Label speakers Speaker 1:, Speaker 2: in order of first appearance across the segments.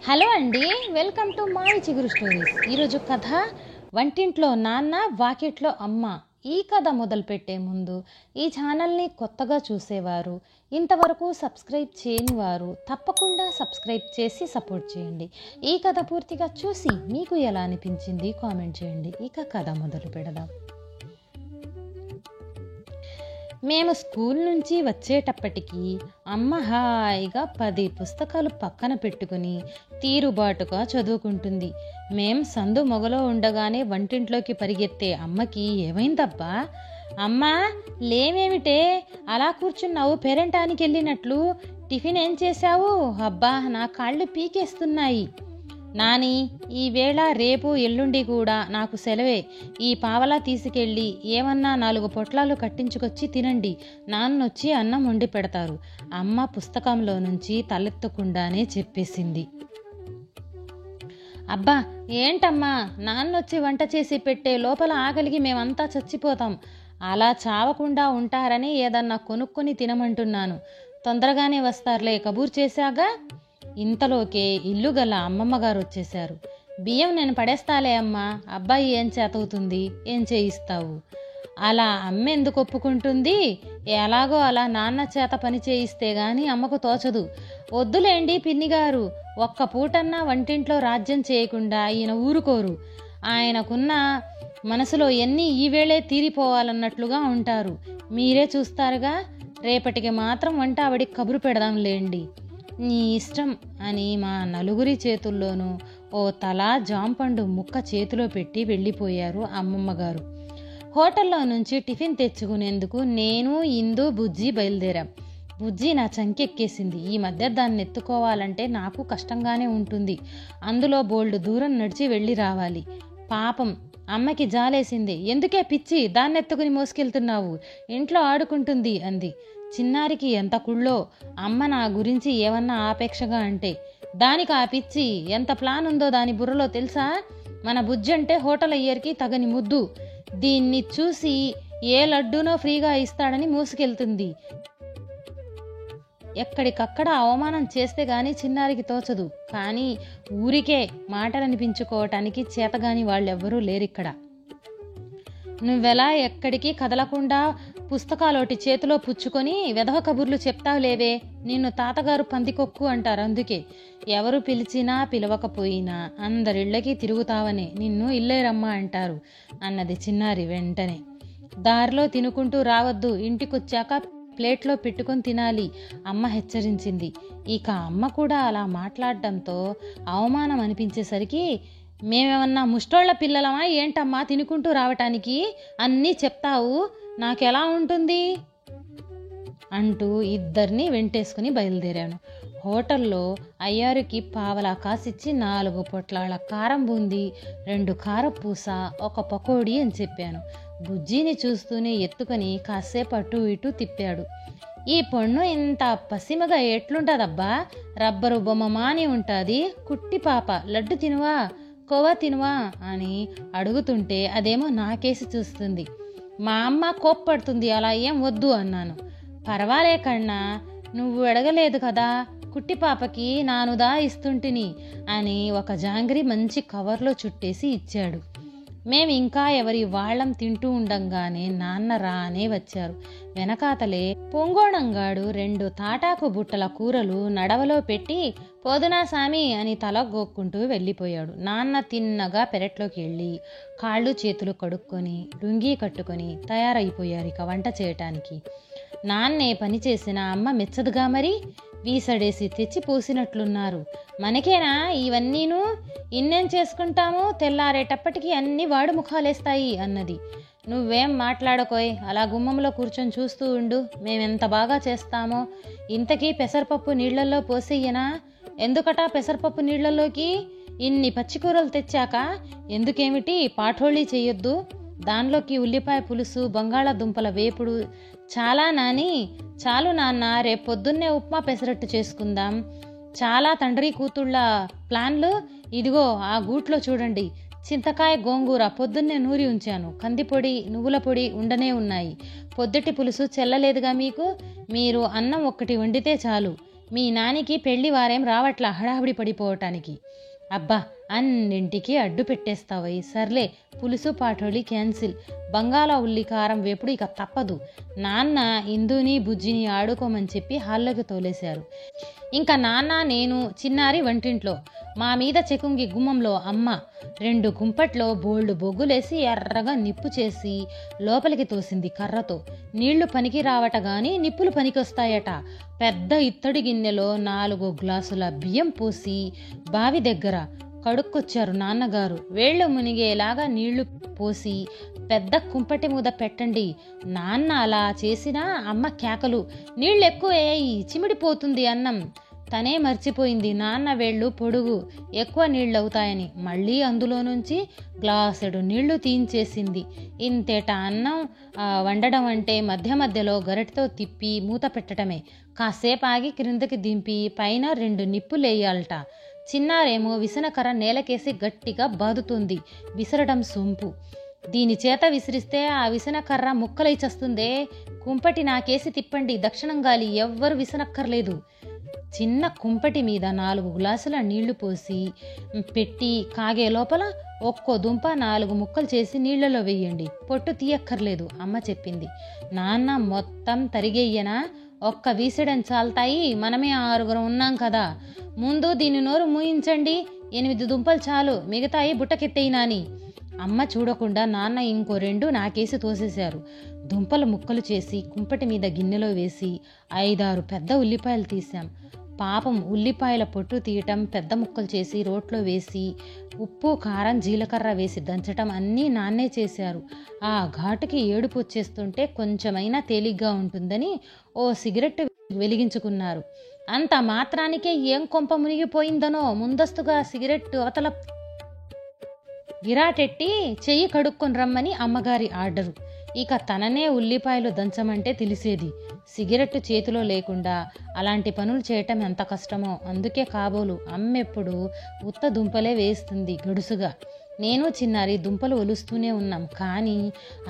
Speaker 1: Hello అండి, welcome to మావి చిగురు స్టోరీస్. ఈరోజు కథ వంటింట్లో నాన్న వాకిట్లో అమ్మ. ఈ కథ మొదలుపెట్టే ముందు ఈ ఛానల్ని కొత్తగా చూసేవారు, ఇంతవరకు సబ్స్క్రైబ్ చేయని వారు తప్పకుండా సబ్స్క్రైబ్ చేసి సపోర్ట్ చేయండి. ఈ కథ పూర్తిగా చూసి మీకు ఎలా అనిపించింది కామెంట్ చేయండి. ఇక కథ మొదలు పెడదాం. మేము స్కూల్ నుంచి వచ్చేటప్పటికి అమ్మ హాయిగా 10 పుస్తకాలు పక్కన పెట్టుకుని తీరుబాటుగా చదువుకుంటుంది. మేం సందు మొగలో ఉండగానే వంటింట్లోకి పరిగెత్తే అమ్మకి ఏమైందబ్బా, అమ్మా లేమేమిటే అలా కూర్చున్నావు, పేరంటానికి వెళ్ళినట్లు? టిఫిన్ ఏం చేశావు? అబ్బా నా కాళ్ళు పీకేస్తున్నాయి. నాని, ఈవేళ రేపు ఎల్లుండి కూడా నాకు సెలవే. ఈ పావలా తీసుకెళ్ళి ఏమన్నా 4 పొట్లాలు కట్టించుకొచ్చి తినండి. నాన్నొచ్చి అన్నం వండి పెడతారు. అమ్మ పుస్తకంలో నుంచి తలెత్తకుండానే చెప్పేసింది. అబ్బా ఏంటమ్మా, నాన్నొచ్చి వంట చేసి పెట్టే లోపల ఆకలికి మేమంతా చచ్చిపోతాం. అలా చావకుండా ఉంటారని ఏదన్నా కొనుక్కొని తినమంటున్నాను. తొందరగానే వస్తారులే, కబూర్ చేశాగా. ఇంతలోకే ఇల్లు గల అమ్మమ్మగారు వచ్చేశారు. బియ్యం నేను పడేస్తాలే అమ్మా, అబ్బాయి ఏం చేతవుతుంది, ఏం చేయిస్తావు? అలా అమ్మ ఎందుకు ఒప్పుకుంటుంది? ఎలాగో అలా నాన్న చేత పని చేయిస్తే గాని అమ్మకు తోచదు. వద్దులేండి పిన్నిగారు, ఒక్క పూటన్నా వంటింట్లో రాజ్యం చేయకుండా ఈయన ఊరుకోరు. ఆయనకున్న మనసులో ఎన్ని ఈవేళే తీరిపోవాలన్నట్లుగా ఉంటారు. మీరే చూస్తారుగా. రేపటికి మాత్రం వంట ఆవిడికి కబురు పెడదాంలేండి. నీ ఇష్టం అని మా నలుగురి చేతుల్లోనూ ఓ తలా జాంపండు ముక్క చేతిలో పెట్టి వెళ్ళిపోయారు అమ్మమ్మగారు. హోటల్లో నుంచి టిఫిన్ తెచ్చుకునేందుకు నేను, ఇందు, బుజ్జి బయలుదేరాం. బుజ్జి నా చంకెక్కేసింది. ఈ మధ్య దాన్ని ఎత్తుకోవాలంటే నాకు కష్టంగానే ఉంటుంది. అందులో బోల్డు దూరం నడిచి వెళ్ళి రావాలి. పాపం అమ్మకి జాలేసింది. ఎందుకే పిచ్చి, దాన్నెత్తుకుని మోసుకెళ్తున్నావు, ఇంట్లో ఆడుకుంటుంది అంది. చిన్నారికి ఎంత కుళ్ళో, అమ్మ నా గురించి ఏమన్నా ఆపేక్షగా అంటే. దానికి ఆ పిచ్చి ఎంత ప్లాన్ ఉందో దాని బుర్రలో తెలుసా? మన బుజ్జి అంటే హోటల్ అయ్యర్కి తగని ముద్దు. దీన్ని చూసి ఏ లడ్డూనో ఫ్రీగా ఇస్తాడని మోసుకెళ్తుంది. ఎక్కడికక్కడ అవమానం చేస్తే గాని చిన్నారికి తోచదు. కానీ ఊరికే మాటలనిపించుకోవటానికి చేతగాని వాళ్ళెవ్వరూ లేరిక్కడ. నువ్వెలా ఎక్కడికి కదలకుండా పుస్తకాలోటి చేతిలో పుచ్చుకొని వెధవ కబుర్లు చెప్తావులేవే. నిన్ను తాతగారు పందికొక్కు అంటారు. అందుకే ఎవరు పిలిచినా పిలవకపోయినా అందరిళ్ళకి తిరుగుతావనే నిన్ను ఇల్లేరమ్మా అంటారు అన్నది చిన్నారి వెంటనే. దారిలో తినుకుంటూ రావద్దు, ఇంటికొచ్చాక ప్లేట్లో పెట్టుకొని తినాలి అమ్మ హెచ్చరించింది. ఇక అమ్మ కూడా అలా మాట్లాడడంతో అవమానం అనిపించేసరికి, మేమేమన్నా ముష్టోళ్ల పిల్లలమా ఏంటమ్మా తినుకుంటూ రావటానికి? అన్నీ చెప్తావు, నాకెలా ఉంటుంది అంటూ ఇద్దరిని వెంటేసుకుని బయలుదేరాను. హోటల్లో అయ్యారికి పావలా కాసిచ్చి 4 పొట్లాల కారం బూంది, 2 కారపూస, 1 పకోడీ అని చెప్పాను. బుజ్జిని చూస్తూనే ఎత్తుకొని కాసేపు అటు ఇటు తిప్పాడు. ఈ పొన్ను ఇంత పసిమగా ఎట్లుంటుందబ్బా, రబ్బరు బొమ్మ మాని ఉంటుంది. కుట్టి పాప, లడ్డు తినువా, కోవా తినువా అని అడుగుతుంటే అదేమో నాకేసి చూస్తుంది. మా అమ్మ కోప్పడుతుంది, అలా ఏం వద్దు అన్నాను. పర్వాలే కన్నా, నువ్వు అడగలేదు కదా, కుట్టి పాపకి నానుదా ఇస్తుంటిని అని ఒక జాంగ్రీ మంచి కవర్లో చుట్టేసి ఇచ్చాడు. మేం ఇంకా ఎవరి వాళ్ళం తింటూ ఉండంగానే నాన్న రానే వచ్చారు. వెనకాతలే పొంగోణంగాడు 2 తాటాకు బుట్టల కూరలు నడవలో పెట్టి పోదునా సామి అని తల గోక్కుంటూ వెళ్ళిపోయాడు. నాన్న తిన్నగా పెరట్లోకి వెళ్ళి కాళ్ళు చేతులు కడుక్కొని లుంగీ కట్టుకొని తయారైపోయారు ఇక వంట చేయటానికి. నాన్నే పని చేసిన అమ్మ మెచ్చదుగా మరి, వీసడేసి తెచ్చి పోసినట్లున్నారు. మనకేనా ఇవన్నీను, ఇన్నేం చేసుకుంటాము, తెల్లారేటప్పటికి అన్ని వాడు ముఖాలేస్తాయి అన్నది. నువ్వేం మాట్లాడకోయ్, అలా గుమ్మంలో కూర్చొని చూస్తూ ఉండు, మేమెంత బాగా చేస్తామో. ఇంతకీ పెసరపప్పు నీళ్లలో పోసేయనా? ఎందుకటా పెసరపప్పు నీళ్లలోకి? ఇన్ని పచ్చికూరలు తెచ్చాక ఎందుకేమిటి, పాఠోళీ చెయ్యొద్దు. దానిలోకి ఉల్లిపాయ పులుసు, బంగాళాదుంపల వేపుడు చాలా నాని. చాలు నాన్న, రేపొద్దున్నే ఉప్మా పెసరట్టు చేసుకుందాం. చాలా తండ్రి కూతుళ్ళ ప్లాన్లు. ఇదిగో ఆ గూట్లో చూడండి, చింతకాయ గోంగూర పొద్దున్నే నూరి ఉంచాను. కందిపొడి, నువ్వుల పొడి ఉండనే ఉన్నాయి. పొద్దుటి పులుసు చెల్లలేదుగా మీకు. మీరు అన్నం ఒక్కటి వండితే చాలు. మీ నానికి పెళ్లి వారేం రావట్లా హడావిడి పడిపోవటానికి. అబ్బా, అన్నింటికీ అడ్డు పెట్టేస్తావయి. సర్లే, పులుసు పాటోళి క్యాన్సిల్. బంగాళా ఉల్లి కారం వేపుడు ఇక తప్పదు. నాన్న ఇందుని బుజ్జిని ఆడుకోమని చెప్పి హాల్లోకి తోలేశారు. ఇంకా నాన్న, నేను, చిన్నారి వంటింట్లో. మా మీద చెకుంగి గుమ్మంలో అమ్మ 2 గుంపట్లో బోల్డు బొగ్గులేసి ఎర్రగా నిప్పు చేసి లోపలికి తోసింది కర్రతో. నీళ్లు పనికి రావట గాని నిప్పులు పనికొస్తాయట. పెద్ద ఇత్తడి గిన్నెలో 4 గ్లాసుల బియ్యం పోసి బావి దగ్గర కడుక్కొచ్చారు నాన్నగారు. వేళ్లు మునిగేలాగా నీళ్లు పోసి పెద్ద కుంపటి మీద పెట్టండి. నాన్న అలా చేసినా అమ్మ కేకలు, నీళ్ళెక్కువేయి, చిమిడిపోతుంది అన్నం. తనే మర్చిపోయింది నాన్న వేళ్ళు పొడుగు, ఎక్కువ నీళ్ళవుతాయని. మళ్ళీ అందులో నుంచి గ్లాసుడు నీళ్లు తీయించేసింది. ఇంతేట అన్నం వండడం అంటే మధ్య మధ్యలో గరిటతో తిప్పి మూత పెట్టడమే. కాసేపు ఆగి క్రిందకి దింపి పైన 2 నిప్పులేయాలట. చిన్నారేమో విసనకర్ర నేలకేసి గట్టిగా బాదుతుంది. విసరడం సొంపు. దీని చేత విసిరిస్తే ఆ విసనకర్ర ముక్కలై చస్తుందే. కుంపటి నాకేసి తిప్పండి, దక్షిణం గాలి, ఎవ్వరు విసనక్కర్లేదు. చిన్న కుంపటి మీద 4 గ్లాసుల నీళ్లు పోసి పెట్టి కాగే లోపల ఒక్కో దుంప 4 ముక్కలు చేసి నీళ్లలో వెయ్యండి, పొట్టు తీయక్కర్లేదు అమ్మ చెప్పింది. నాన్న మొత్తం తరిగేయ్యనా? ఒక్క వీసడం చాలుతాయి, మనమే 6 ఉన్నాం కదా. ముందు దీని నోరు మూయించండి, 8 దుంపలు చాలు, మిగతాయి బుట్టకెత్తేయినాని. అమ్మ చూడకుండా నాన్న ఇంకో 2 నాకేసి తోసేశారు. దుంపలు ముక్కలు చేసి కుంపటి మీద గిన్నెలో వేసి 5-6 పెద్ద ఉల్లిపాయలు తీశాం. పాపం ఉల్లిపాయల పొట్టు తీయటం, పెద్ద ముక్కలు చేసి రోట్లో వేసి ఉప్పు కారం జీలకర్ర వేసి దంచటం అన్నీ నాన్నే చేశారు. ఆ ఘాటుకి ఏడుపు వచ్చేస్తుంటే కొంచెమైనా తేలిగ్గా ఉంటుందని ఓ సిగరెట్ వెలిగించుకున్నారు. అంత మాత్రానికే ఏం కొంప మునిగిపోయిందనో ముందస్తుగా సిగరెట్ అవతల గిరాటెట్టి చెయ్యి కడుక్కొని రమ్మని అమ్మగారి ఆర్డరు. ఇక తననే ఉల్లిపాయలు దంచమంటే తెలిసేది. సిగరెట్ చేతిలో లేకుండా అలాంటి పనులు చేయటం ఎంత కష్టమో. అందుకే కాబోలు అమ్మెప్పుడు ఉత్త దుంపలే వేస్తుంది గడుసుగా. నేను చిన్నారి దుంపలు ఒలుస్తూనే ఉన్నాం. కానీ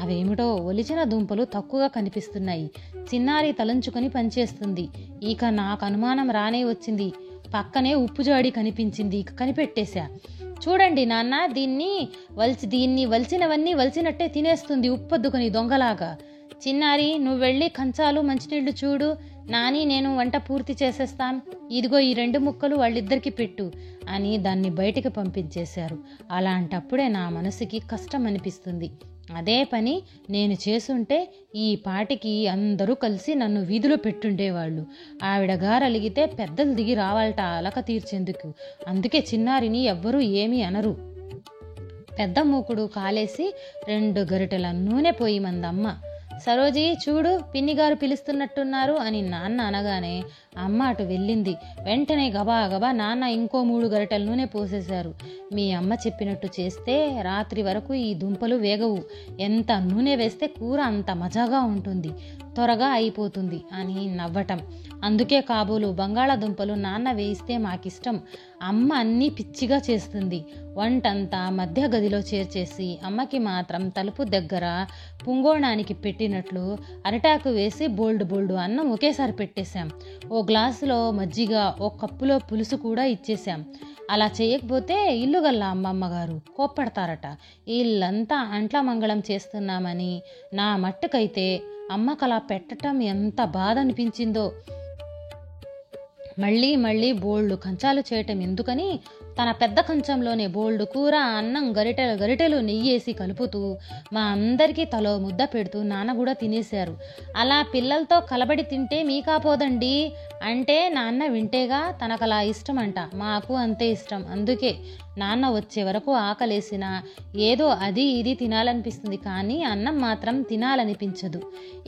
Speaker 1: అవేమిటో ఒలిచిన దుంపలు తక్కువగా కనిపిస్తున్నాయి. చిన్నారి తలంచుకొని పనిచేస్తుంది. ఇక నాకు అనుమానం రానే వచ్చింది. పక్కనే ఉప్పు జాడి కనిపించింది. ఇక కనిపెట్టేశా. చూడండి నాన్న, దీన్ని వలిచినవన్నీ వలిచినట్టే తినేస్తుంది ఉప్పొద్దుకొని దొంగలాగా. చిన్నారి, నువ్వు వెళ్ళి కంచాలు మంచినీళ్లు చూడు, నాని నేను వంట పూర్తి చేసేస్తాం. ఇదిగో ఈ 2 ముక్కలు వాళ్ళిద్దరికి పెట్టు అని దాన్ని బయటికి పంపించేశారు. అలాంటప్పుడే నా మనసుకి కష్టం అనిపిస్తుంది. అదే పని నేను చేసుంటే ఈ పాటికి అందరూ కలిసి నన్ను వీధిలో పెట్టుండేవాళ్ళు. ఆవిడ గారు అలిగితే పెద్దలు దిగి రావాలట అలక తీర్చేందుకు. అందుకే చిన్నారిని ఎవ్వరూ ఏమీ అనరు. పెద్ద మూకుడు కాలేసి 2 గరిటెల నూనె పోయిమందమ్మ. సరోజీ చూడు, పిన్నిగారు పిలుస్తున్నట్టున్నారు అని నాన్న అనగానే అమ్మ అటు వెళ్ళింది. వెంటనే గబా గబా నాన్న ఇంకో 3 గరిటెల నూనె పోసేశారు. మీ అమ్మ చెప్పినట్టు చేస్తే రాత్రి వరకు ఈ దుంపలు వేగవు. ఎంత నూనె వేస్తే కూర అంత మజాగా ఉంటుంది, త్వరగా అయిపోతుంది అని నవ్వటం. అందుకే కాబోలు బంగాళాదుంపలు నాన్న వేయిస్తే మాకిష్టం. అమ్మ అన్నీ పిచ్చిగా చేస్తుంది. వంటంతా మధ్య గదిలో చేర్చేసి అమ్మకి మాత్రం తలుపు దగ్గర పుంగోణానికి పెట్టినట్లు అరిటాకు వేసి బోల్డు అన్నం ఒకేసారి పెట్టేశాం. ఓ గ్లాసులో మజ్జిగ, ఓ కప్పులో పులుసు కూడా ఇచ్చేశాం. అలా చేయకపోతే ఇల్లు గల్ల అమ్మమ్మగారు కోప్పడతారట. ఇల్లంతా అంట్ల మంగళం చేస్తున్నామని. నా మట్టుకైతే అమ్మకలా పెట్టటం ఎంత బాధ అనిపించిందో. మళ్ళీ బోల్డు కంచాలు చేయటం ఎందుకని తన పెద్ద కంచంలోనే బోల్డు కూర, అన్నం గరిటెలు నెయ్యేసి కలుపుతూ మా అందరికీ తలో ముద్ద పెడుతూ నాన్న కూడా తినేశారు. అలా పిల్లలతో కలబడి తింటే మీకాపోదండి అంటే నాన్న వింటేగా తనకలా ఇష్టమంట. మాకు అంతే ఇష్టం. అందుకే నాన్న వచ్చే వరకు ఆకలేసినా ఏదో అది ఇది తినాలనిపిస్తుంది, కానీ అన్నం మాత్రం తినాలనిపించదు.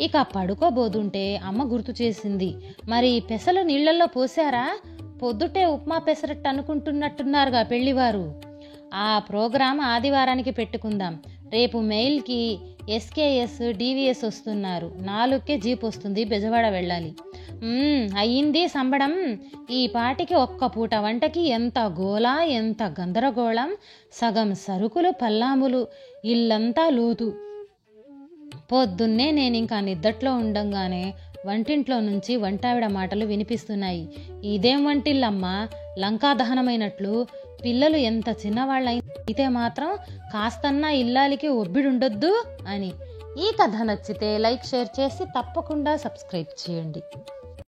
Speaker 1: ఇక పడుకోబోతుంటే అమ్మ గుర్తు చేసింది, మరి పెసలు నీళ్లలో పోసారా? పొద్దుటే ఉప్మా పెసరట్టు అనుకుంటున్నట్టున్నారుగా పెళ్లివారు. ఆ ప్రోగ్రాం ఆదివారానికి పెట్టుకుందాం. రేపు మెయిల్కి ఎస్కేఎస్ డివిఎస్ వస్తున్నారు. 4కే జీప్ వస్తుంది, బెజవాడ వెళ్ళాలి. అయ్యింది సంబడం. ఈ పాటికి ఒక్క పూట వంటకి ఎంత గోలా, ఎంత గందరగోళం. సగం సరుకులు పల్లాములు, ఇల్లంతా లోతు. పొద్దున్నే నేనింకా నిద్దట్లో ఉండంగానే వంటింట్లో నుంచి వంటావిడ మాటలు వినిపిస్తున్నాయి. ఇదేం వంటిల్లమ్మా, లంకా దహనమైనట్లు. పిల్లలు ఎంత చిన్నవాళ్ళైతే మాత్రం కాస్తన్నా ఇల్లాలికి ఒబ్బిడుండొద్దు అని. ఈ కథ నచ్చితే లైక్, షేర్ చేసి తప్పకుండా సబ్స్క్రైబ్ చేయండి.